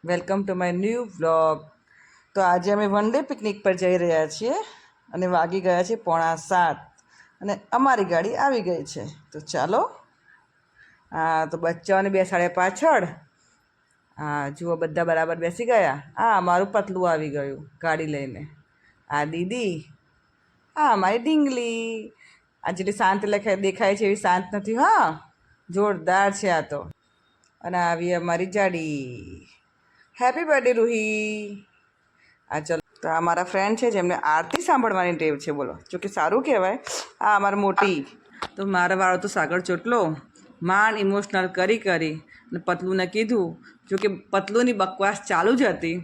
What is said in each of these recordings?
Welcome to my new vlog. તો આજે અમે વન ડે પિકનિક પર જઈ રહ્યા છીએ અને વાગી ગયા છે 6:45 અને અમારી ગાડી આવી ગઈ છે. તો ચાલો. હા, તો બચ્ચાઓને બેસાડ્યા પાછળ. હા જુઓ, બધા બરાબર બેસી ગયા. આ અમારું પતલું આવી ગયું ગાડી લઈને. આ દીદી, આ અમારી ઢીંગલી. આ જેટલી શાંત દેખાય છે એવી શાંત નથી. હા, જોરદાર છે આ તો. અને આવી અમારી જાડી. Happy birthday Ruhi. આ ચલો, તો આ મારા ફ્રેન્ડ છે જેમને આરતી સાંભળવાની ટેવ છે. બોલો, જો કે સારું કહેવાય. આ અમારી મોટી. તો મારા વાળો તો સાગર ચોટલો માંડ ઇમોશનલ કરી અને પતલુંને કીધું. જો કે પતલુંની બકવાસ ચાલુ જ હતી.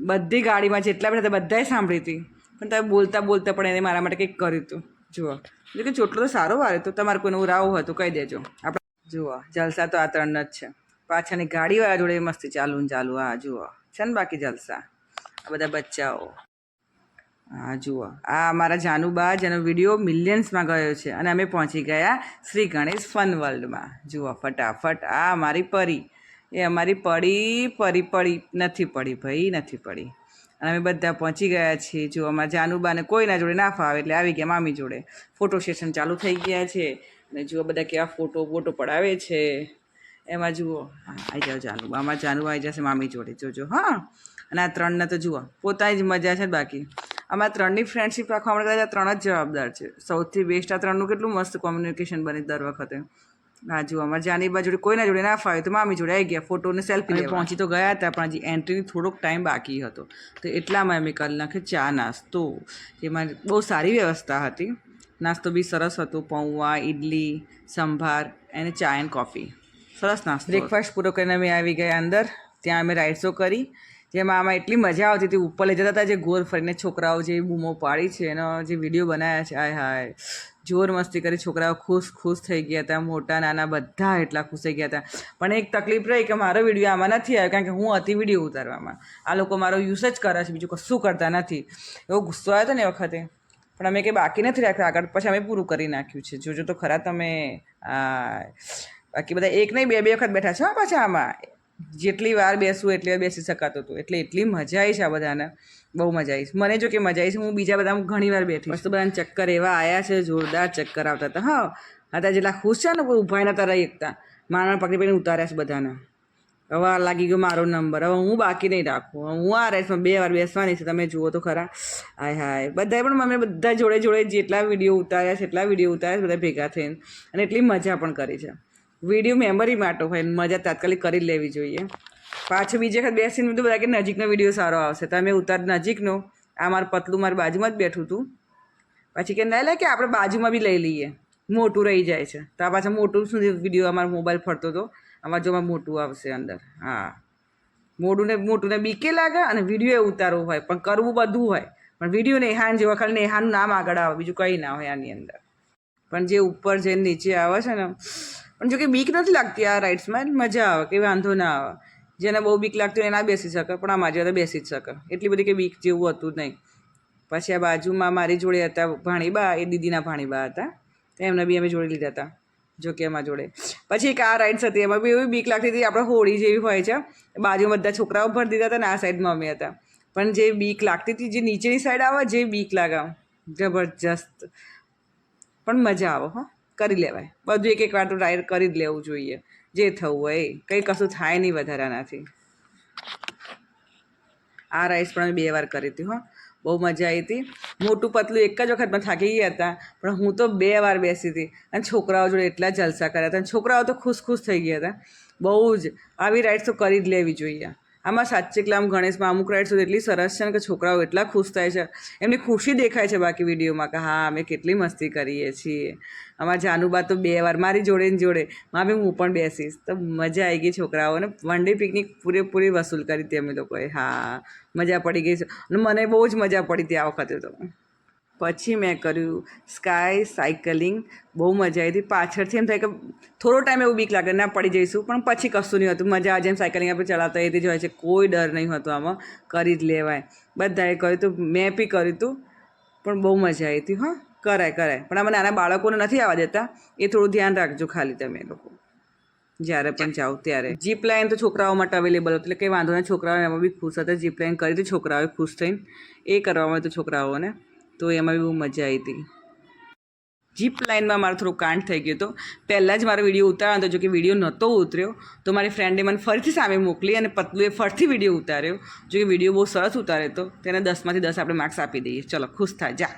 બધી ગાડીમાં જેટલા પણ હતા બધાએ સાંભળી હતી, પણ તમે બોલતા બોલતા પણ એને મારા માટે કંઈક કર્યું હતું. જુઓ, જો કે ચોટલો તો સારો વાળ્યો તો. તમારે કોઈને રાવું હોય તો કહી દેજો. આપણે જુઓ, જલસા તો આ 3 જ છે. પાછળની ગાડીવાળા જોડે મસ્તી ચાલુ ને ચાલુ. આ જુઓ છે ને બાકી જલસા. આ બધા બચ્ચાઓ. હા જુઓ, આ અમારા જાનુબા જેનો વિડીયો મિલિયન્સમાં ગયો છે અને અમે પહોંચી ગયા શ્રી ગણેશ ફન વર્લ્ડમાં. જુઓ ફટાફટ. આ અમારી પરી, એ અમારી પડી નથી પડી ભાઈ, નથી પડી. અને અમે બધા પહોંચી ગયા છીએ. જો અમારા જાનુબાને કોઈના જોડે ના ફાવે એટલે આવી ગયા મામી જોડે. ફોટો સેશન ચાલુ થઈ ગયા છે અને જુઓ બધા કેવા ફોટો પડાવે છે. એમાં જુઓ, હા આવી જાઓ જાનુબા. અમારા જાનુબા આવી જશે મામી જોડે, જોજો. હા, અને આ 3ને તો જુઓ પોતાની જ મજા છે. બાકી અમારા 3ની ફ્રેન્ડશીપ રાખવા માટે કદાચ આ 3 જ જવાબદાર છે. સૌથી બેસ્ટ આ 3નું કેટલું મસ્ત કોમ્યુનિકેશન બને દર વખતે. હા જુઓ, અમારા જાનીબા જોડે કોઈના જોડે ના ફાવે તો મામી જોડે આવી ગયા ફોટોને સેલ્ફી લેવા. પહોંચી તો ગયા હતા, પણ હજી એન્ટ્રીની થોડોક ટાઈમ બાકી હતો. તો એટલામાં અમે કરી નાખે ચા નાસ્તો. એમાં બહુ સારી વ્યવસ્થા હતી. નાસ્તો બી સરસ હતો. પૌવા, ઇડલી, સંભાર અને ચા એન્ડ કોફી. સરસ નાસ્તો. બ્રેકફાસ્ટ પૂરો કરીને અમે આવી ગયા અંદર. ત્યાં અમે રાઇડ્સો કરી, જેમાં આમાં એટલી મજા આવતી હતી. ઉપર લઈ જતા હતા જે ગોળ ફરીને છોકરાઓ જે બૂમો પાડી છે એનો જે વિડીયો બનાવ્યા છે. હાય હાય, જોર મસ્તી કરી. છોકરાઓ ખુશ થઈ ગયા હતા. મોટા નાના બધા એટલા ખુશ થઈ ગયા હતા. પણ એક તકલીફ રહી કે મારો વિડીયો આમાં નથી આવ્યો, કારણ કે હું હતી વિડીયો ઉતારવામાં. આ લોકો મારો યુઝ જ કરે છે, બીજું કશું કરતા નથી. એવો ગુસ્સો આવ્યો હતો ને એ વખતે. પણ અમે કંઈ બાકી નથી રાખ્યું આગળ, પછી અમે પૂરું કરી નાખ્યું છે. જોજો તો ખરા તમે. બાકી બધા એક નહીં બે વખત બેઠા છે પાછા આમાં. જેટલી વાર બેસવું એટલી વાર બેસી શકાતું હતું. એટલે એટલી મજા આવી છે આ બધાને. બહુ મજા આવી છે મને. જો કે મજા આવી છે. હું બીજા બધા ઘણી વાર બેઠી. મસ્ત બધાને ચક્કર એવા આવ્યા છે, જોરદાર ચક્કર આવતા હતા. હા, હતા જેટલા ખુશ છે ને કોઈ ઊભા નતા રહી એકતા. મારા પકડી ઉતાર્યા છે બધાને. હવે લાગી ગયો મારો નંબર. હવે હું બાકી નહીં રાખું. હું આ રેસમાં 2 વાર બેસવાની છે. તમે જુઓ તો ખરા. હાય હાય, બધાએ પણ અમે બધા જોડે જેટલા વિડીયો ઉતાર્યા છે એટલા વિડીયો ઉતાર્યા છે બધા ભેગા થઈને. અને એટલી મજા પણ કરી છે. વિડીયો મેમરી માટે હોય, મજા તાત્કાલિક કરી લેવી જોઈએ. પાછું બીજી વખત બેસીને બધું બધા કે નજીકનો વિડીયો સારો આવશે. તમે ઉતાર નજીકનો. આ મારું પતલું મારી બાજુમાં જ બેઠું હતું. પછી કે ના લે કે આપણે બાજુમાં બી લઈ લઈએ, મોટું રહી જાય છે. તો આ પાછા મોટું સુધી વિડીયો અમારો મોબાઈલ ફરતો હતો. આમાં જો મોટું આવશે અંદર. હા, મોટું ને બીકે લાગે અને વિડીયો ઉતારવું હોય પણ કરવું બધું હોય. પણ વિડીયો નેહાન જેવા ખાલી નેહાનું નામ આગળ આવે, બીજું કંઈ ના હોય આની અંદર. પણ જે ઉપર જઈને નીચે આવે છે ને, પણ જો કે બીક નથી લાગતી આ રાઇડ્સમાં. મજા આવે, કંઈ વાંધો ના આવે. જેને બહુ બીક લાગતી હોય એ ના બેસી શકે, પણ આ મારી જોડે બેસી જ શકે. એટલી બધી કંઈ બીક જેવું હતું નહીં. પછી આ બાજુમાં મારી જોડે હતા ભાણીબા, એ દીદીના ભાણીબા હતા. તો એમને બી અમે જોડે લીધા હતા. જો કે એમાં જોડે. પછી એક આ રાઇડ્સ હતી, એમાં બી એવી બીક લાગતી હતી. આપણે હોળી જેવી હોય છે, બાજુમાં બધા છોકરાઓ ભરી દીધા હતા ને આ સાઈડમાં અમે હતા. પણ જે બીક લાગતી હતી, જે નીચેની સાઈડ આવે જે બીક લાગે જબરજસ્ત. પણ મજા આવે. હા, કરી લેવાય બધું. એક વાર તો રાઈડ કરી જ લેવું જોઈએ. જે થવું હોય એ. કંઈ કશું થાય નહીં વધારાનાથી. આ રાઈડ્સ પણ અમે 2 વાર કરી હતી. હા, બહુ મજા આવી હતી. મોટું પતલું એક જ વખતમાં થાકી ગયા હતા, પણ હું તો 2 વાર બેસી હતી. અને છોકરાઓ જોડે એટલા જલસા કર્યા હતા. અને છોકરાઓ તો ખુશ થઈ ગયા હતા બહુ જ. આવી રાઈડ્સ તો કરી જ લેવી જોઈએ. આમાં સાચે કે આમ ગણેશમાં અમુક રાઈડ્સ એટલી સરસ છે ને કે છોકરાઓ એટલા ખુશ થાય છે. એમની ખુશી દેખાય છે બાકી વિડીયોમાં કે હા અમે કેટલી મસ્તી કરીએ છીએ. અમારા જાનુબા તો 2 વાર મારી જોડે ને જોડે. મામી હું પણ બેસીશ. તો મજા આવી ગઈ છોકરાઓને. વન ડે પિકનિક પૂરેપૂરી વસૂલ કરી હતી અમે લોકોએ. હા, મજા પડી ગઈ છે. અને મને બહુ જ મજા પડી હતી આ વખતે તો. પછી મેં કર્યું સ્કાય સાયકલિંગ. બહુ મજા આવી હતી. પાછળથી એમ થાય કે થોડો ટાઈમ એવું બીક લાગે ના પડી જઈશું, પણ પછી કશું નહીં હતું. મજા જેમ સાયકલિંગ આપણે ચલાવતા એ જ હોય છે. કોઈ ડર નહીં હતો આમાં. કરી જ લેવાય. બધાએ કર્યું હતું, મેં બી કર્યું હતું. પણ બહુ મજા આવી હતી. હા, કરાય. પણ આમાં નાના બાળકોને નથી આવવા દેતા. એ થોડું ધ્યાન રાખજો ખાલી તમે લોકો. જ્યારે પણ જાઉં ત્યારે. જીપ લાઈન તો છોકરાઓ માટે અવેલેબલ હતું એટલે કંઈ વાંધો નહીં, છોકરાઓ એમાં બી ખુશ હતા. જીપ લાઈન કરી હતી છોકરાઓએ ખુશ થઈને, એ કરવામાં તો છોકરાઓને તો એમાં બી બહુ મજા આવી હતી. જીપ લાઇનમાં મારો થોડો કાંડ થઈ ગયો હતો. પહેલાં જ મારો વિડીયો ઉતાર્યો હતો, જો કે વિડીયો નહોતો ઉતર્યો તો મારી ફ્રેન્ડે મને ફરીથી સામે મોકલી અને પતલુએ ફરીથી વિડીયો ઉતાર્યો. જો કે વિડીયો બહુ સરસ ઉતાર્યો હતો, તેને 10માંથી 10 આપણે માર્ક્સ આપી દઈએ. ચલો ખુશ થાય જા.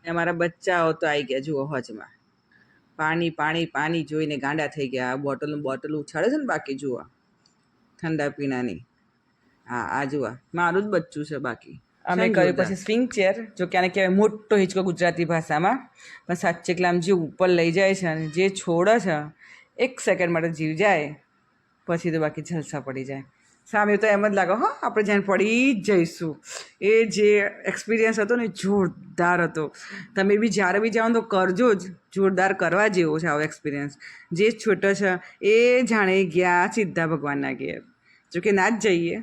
અમારા બચ્ચાઓ તો આવી ગયા જુઓ હજમાં. પાણી પાણી પાણી જોઈને ગાંડા થઈ ગયા. આ બોટલ ઉછાળે છે ને બાકી જુઓ ઠંડા પીણાની. હા આ જુઓ મારું જ બચ્ચું છે બાકી. અમે કર્યું પછી સ્વિંગ ચેર, જો કે આને કહેવાય મોટો હિંચકો ગુજરાતી ભાષામાં, પણ સાચે આમ જે ઉપર લઈ જાય છે અને જે છોડે છે 1 સેકન્ડ માટે જીવ જાય પછી તો બાકી જલસા પડી જાય. સામે તો એમ જ લાગે હો આપણે જ્યાં પડી જ જઈશું. એ જે એક્સપિરિયન્સ હતો ને જોરદાર હતો. તમે બી જ્યારે બી જાઓ તો કરજો જ, જોરદાર કરવા જેવો છે આવો એક્સપિરિયન્સ. જે છોટો છે એ જાણે ગયા સીધા ભગવાનના ઘેર. જોકે ના જ જઈએ,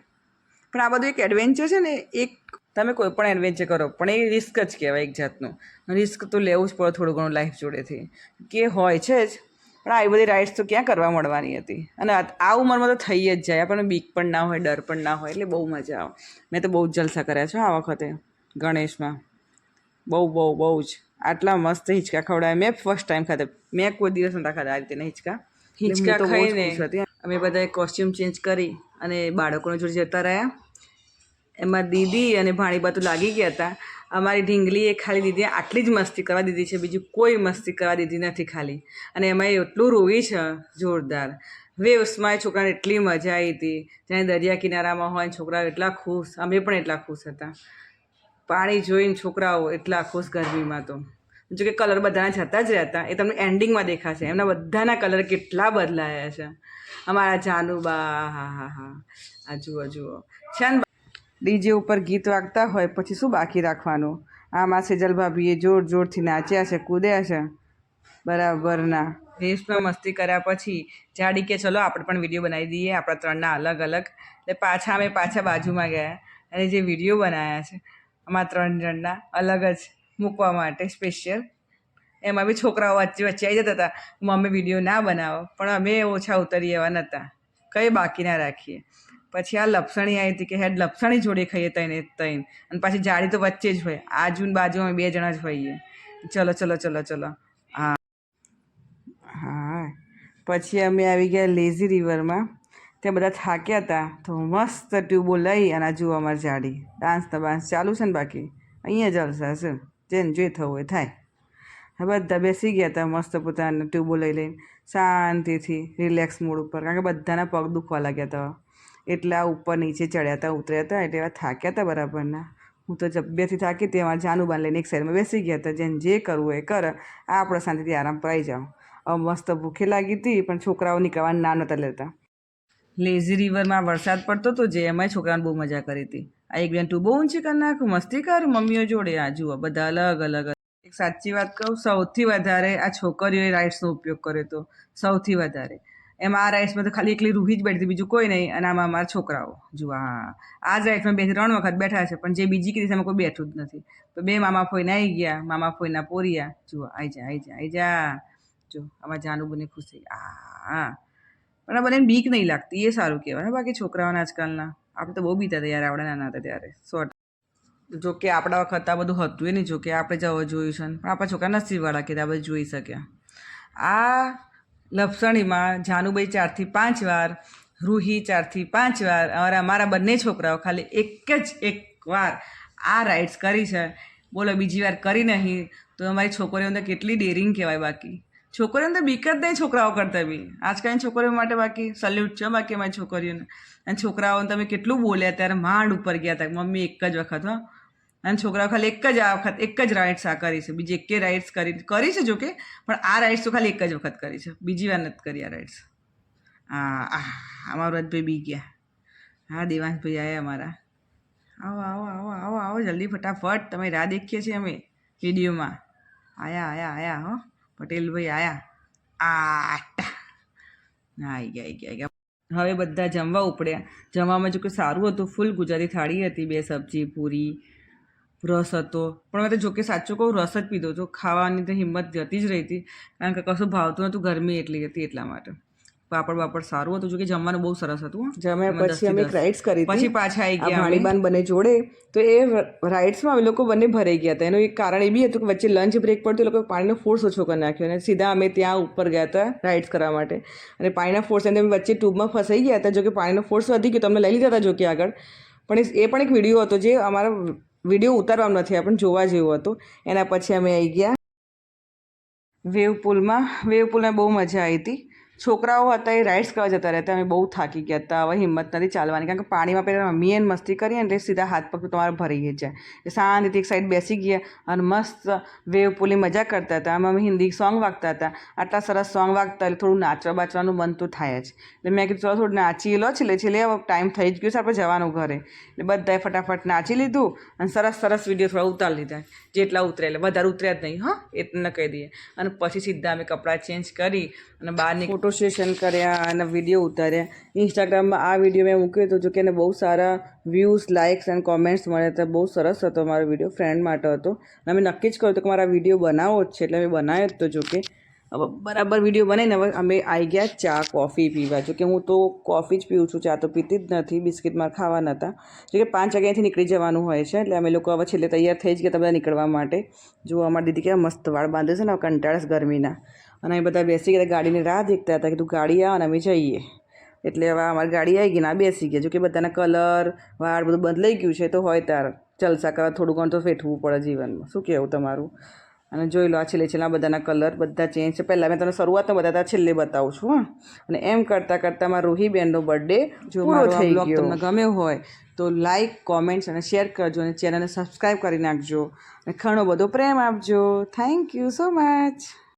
પણ આ બધું એક એડવેન્ચર છે ને. એક તમે કોઈ પણ એડવેન્ચર કરો પણ એ રિસ્ક જ કહેવાય એક જાતનું. રિસ્ક તો લેવું જ પડે થોડું ઘણું લાઈફ જોડેથી, કે હોય છે જ. પણ આવી બધી રાઇડ્સ તો ક્યાં કરવા મળવાની હતી. અને આ ઉંમરમાં તો થઈ જ જાય, આપણને બીક પણ ના હોય, ડર પણ ના હોય, એટલે બહુ મજા આવે. મેં તો બહુ જ જલસા કર્યા છે આ વખતે ગણેશમાં. બહુ જ આટલા મસ્ત હિંચકા ખવડાવ્યા. મેં ફર્સ્ટ ટાઈમ ખાધા, મેં કોઈ દિવસ નતા ખાધા આ રીતેના હિંચકા ખાઈને. અમે બધાએ કોસ્ચ્યુમ ચેન્જ કરી અને બાળકોને જોડે જતા રહ્યા. એમાં દીદી અને ભાણીબા તો લાગી ગયા હતા. અમારી ઢીંગલીએ ખાલી દીદીએ આટલી જ મસ્તી કરવા દીધી છે, બીજું કોઈ મસ્તી કરવા દીધી નથી ખાલી. અને એમાં એટલું રોવી છે જોરદાર. વેવ્સમાં એ છોકરાને એટલી મજા આવી હતી, જાણે દરિયા કિનારામાં હોય. છોકરાઓ એટલા ખુશ, અમે પણ એટલા ખુશ હતા. પાણી જોઈને છોકરાઓ એટલા ખુશ ગરમીમાં તો. જો કે કલર બધાના જતા જ રહેતા, એ તમને એન્ડિંગમાં દેખાશે. એમના બધાના કલર કેટલા બદલાયા છે. અમારા જાનુબા, હા આ જુઓ છે ને. ડીજે ઉપર ગીત વાગતા હોય પછી શું બાકી રાખવાનું. આમાં સેજલ ભાભીએ જોરથી નાચ્યા છે, કૂદ્યા છે બરાબરના. રેસમાં મસ્તી કર્યા પછી જાડી કે ચલો આપણે પણ વિડીયો બનાવી દઈએ આપણા ત્રણના અલગ અલગ. એટલે અમે પાછા બાજુમાં ગયા અને જે વિડીયો બનાવ્યા છે અમારા 3 જણના અલગ જ મૂકવા માટે સ્પેશિયલ. એમાં બી છોકરાઓ વચ્ચે આવી જતા હતા, મમ્મી વિડીયો ના બનાવો, પણ અમે ઓછા ઉતરી એવા નહોતા, કંઈ બાકી ના રાખીએ. પછી આ લપસણી આવી હતી કે હેડ લપસણી જોડે ખાઈએ તઈને અને પાછી જાળી તો વચ્ચે જ હોય. આજુ ને બાજુ અમે 2 જણા જ હોઈએ. ચલો હા. પછી અમે આવી ગયા લેઝી રિવરમાં. ત્યાં બધા થાક્યા હતા તો મસ્ત ટ્યુબો લઈ અને આ જુઓ અમારી જાડી. ડાન્સ ચાલુ છે ને બાકી અહીંયા જલસા છે, જેને જે થવું એ થાય. હવે બધા બેસી ગયા હતા મસ્ત પોતાના ટ્યુબો લઈને શાંતિથી રિલેક્સ મૂડ ઉપર, કારણ કે બધાના પગ દુખવા લાગ્યા હતા. એટલે આ ઉપર નીચે ચડ્યા હતા ઉતર્યા હતા એટલે એવા થાક્યા હતા બરાબરના. હું તો જબ્બેથી થાકી હતી. અમારા જાનુબાન લઈને એક સાઈડમાં બેસી ગયા હતા, જેને જે કરવું એ કરે, આપણે શાંતિથી આરામ પર આવી જાઓ. મસ્ત ભૂખે લાગી હતી પણ છોકરાઓ નીકળવાના ના નહોતા લેતા. લેઝી રિવરમાં વરસાદ પડતો હતો, જે એમાંય છોકરાને બહુ મજા કરી હતી. આ એક બેન તું બહુ ઊંચી કરી નાખું, મસ્તી કર મમ્મીઓ જોડે. આ જુઓ બધા અલગ. એક સાચી વાત કહું, સૌથી વધારે આ છોકરીઓએ રાઇડ્સનો ઉપયોગ કર્યો હતો, સૌથી વધારે. એમાં આ રાઇડ્સમાં તો ખાલી એકલી રૂહી જ બેઠી હતી, બીજું કોઈ નહીં. અને આમાં અમારા છોકરાઓ જુઓ, આ જ રાઇડ્સમાં 2-3 વખત બેઠા છે, પણ જે બીજી કીધી એમાં કોઈ બેઠું જ નથી. તો 2 મામા ફોઈને આવી ગયા, મામા ફોઈના પોરિયા. જુઓ આવી જા. જો આમાં જાનુબુની ખુશી. પણ આ બધાને બીક નહીં લાગતી, એ સારું કહેવાય. બાકી છોકરાઓને આજકાલના, આપણે તો બહુ બીતા હતા યાર આપણે નાના હતા ત્યારે. જો કે આપણા વખત આ બધું હતું નહીં, જો કે આપણે જવા જોયું છે ને, પણ આપણા છોકરા નસીબવાળા કે આ બધું જોઈ શક્યા. આ લપસણીમાં જાનુભાઈ 4 થી 5 વાર, રૂહી 4 થી 5 વાર, અને અમારા બંને છોકરાઓ ખાલી એક વાર આ રાઇડ્સ કરી છે. બોલો બીજી વાર કરી નહીં તો અમારી છોકરીઓને કેટલી ડેરિંગ કહેવાય. બાકી છોકરીઓને તો બીક જ નહીં છોકરાઓ કરતાં બી. આજકાલની છોકરીઓ માટે બાકી સલ્યુટ છે બાકી અમારી છોકરીઓને. અને છોકરાઓને તમે કેટલું બોલ્યા ત્યારે માંડ ઉપર ગયા હતા મમ્મી એક જ વખત. અને છોકરાઓ ખાલી એક જ રાઇડ્સ આ કરી છે, બીજી એકે રાઇડ્સ કરી છે જોકે, પણ આ રાઇડ્સ તો ખાલી એક જ વખત કરી છે, બીજી વાર નથી કરી આ રાઇડ્સ. અમારા રજભાઈ બી ગયા. હા દેવાંશભાઈ આવ્યા અમારા. આવો જલ્દી ફટાફટ, તમે રાહ દેખીએ છીએ અમે વિડીયોમાં. આયા હો પટેલભાઈ આવ્યા. આવી ગયા. હવે બધા જમવા ઉપડ્યા. જમવામાં જો કે સારું હતું, ફૂલ ગુજરાતી થાળી હતી, 2 સબ્જી પૂરી, રસ હતો. પણ મેં તો જોકે સાચું કહું રસ જ પીધો હતો, ખાવાની તો હિંમત જતી જ રહી હતી, કારણ કે કશું ભાવતું નહોતું, ગરમી એટલી હતી એટલા માટે. પાપડ બાપડ સારું હતું, જો કે જમવાનું બહુ સરસ હતું. જમ્યા પછી અમે એક રાઇડ્સ કરી પછી પાછા આવી આ ગયા ભાણીબાન બંને જોડે. તો એ રાઇડ્સમાં અમે લોકો બંને ભરાઈ ગયા હતા. એનું એક કારણ એ બી હતું કે વચ્ચે લંચ બ્રેક પડતો એ લોકો પાણીનો ફોર્સ ઓછો કરી નાખ્યો અને સીધા અમે ત્યાં ઉપર ગયા હતા રાઇડ્સ કરવા માટે. અને પાણીના ફોર્સ અને વચ્ચે ટ્યુબમાં ફસાઈ ગયા હતા. જો કે પાણીનો ફોર્સ વધી ગયો તો અમને લઈ લીધા હતા જો કે આગળ. પણ એ પણ એક વિડીયો હતો જે અમારા વિડીયો ઉતારવાનો નથી, આપણને જોવા જેવો હતો. એના પછી અમે આવી ગયા વેવ પુલમાં. વેવ પુલમાં બહુ મજા આવી હતી. છોકરાઓ હતા એ રાઇડ્સ કરવા જતા રહેતા, અમે બહુ થાકી ગયા હતા. હવે હિંમત નથી ચાલવાની, કારણ કે પાણીમાં પહેલાં મમ્મીએ મસ્તી કરી એટલે સીધા હાથ પગ તમારા ભરાઈ જાય. એ શાંતિથી એક સાઈડ બેસી ગયા અને મસ્ત વેવ પુલની મજા કરતા હતા. આમાં અમે હિન્દી સોંગ વાગતા હતા. આટલા સરસ સોંગ વાગતા એટલે થોડું નાચવા બાચવાનું મન તો થાય જ. એટલે મેં કીધું ચલો થોડું નાચી લો છેલ્લે હવે ટાઈમ થઈ જ ગયો છે આપણે જવાનું ઘરે. એટલે બધાએ ફટાફટ નાચી લીધું અને સરસ વિડીયો થોડા ઉતારી લીધા. જેટલા ઉતરે એટલે વધારે ઉતર્યા જ નહીં, હા એ ન કહી દઈએ. અને પછી સીધા અમે કપડાં ચેન્જ કરી અને બહારની ફોટો સેશન કર્યા અને વિડીયો ઉતાર્યા. ઇન્સ્ટાગ્રામમાં આ વિડીયો મેં મૂક્યો હતો, જો કે એને બહુ સારા વ્યૂઝ, લાઇક્સ અને કોમેન્ટ્સ મળ્યા હતા. બહુ સરસ હતો મારો વિડીયો, ફ્રેન્ડ માટે હતો. અને અમે નક્કી જ કર્યું હતું કે મારા વિડીયો બનાવવો જ છે, એટલે અમે બનાવ્યો જ તો. જો કે હવે બરાબર વિડીયો બનાવીને હવે અમે આવી ગયા ચા કોફી પીવા. જો કે હું તો કોફી જ પીઉં છું, ચા તો પીતી જ નથી. બિસ્કિટ મારે ખાવા નહોતા. જો કે 5 વાગ્યાથી નીકળી જવાનું હોય છે, એટલે અમે લોકો હવે છેલ્લે તૈયાર થઈ જ ગયા બધા નીકળવા માટે. જો અમારી દીદી કેવા મસ્ત વાળ બાંધે છે ને કંટાળસ ગરમીના. અને અમે બધા બેસી ગયા, ગાડીની રાહ દેખતા હતા કે તું ગાડી આવે ને અમે જઈએ. એટલે હવે અમારી ગાડી આવી ગઈ ને આ બેસી ગયા. જો કે બધાના કલર વાળ બધું બદલાઈ ગયું છે, તો હોય તાર જલસા કરવા થોડું ઘણું તો ફેટવું પડે જીવનમાં. શું કહેવું તમારું? અને જોઈ લો આ છેલ્લા બધાના કલર બધા ચેન્જ છે. પહેલાં મેં તમને શરૂઆતમાં બતાવતા છેલ્લે બતાવું છું. હા, અને એમ કરતાં મારા રૂહીબેનનો બર્થડે પૂરો થઈ ગયો. તમને ગમ્યો હોય તો લાઇક, કોમેન્ટ્સ અને શેર કરજો અને ચેનલને સબસ્ક્રાઈબ કરી નાખજો અને ઘણો બધો પ્રેમ આપજો. Thank you so much.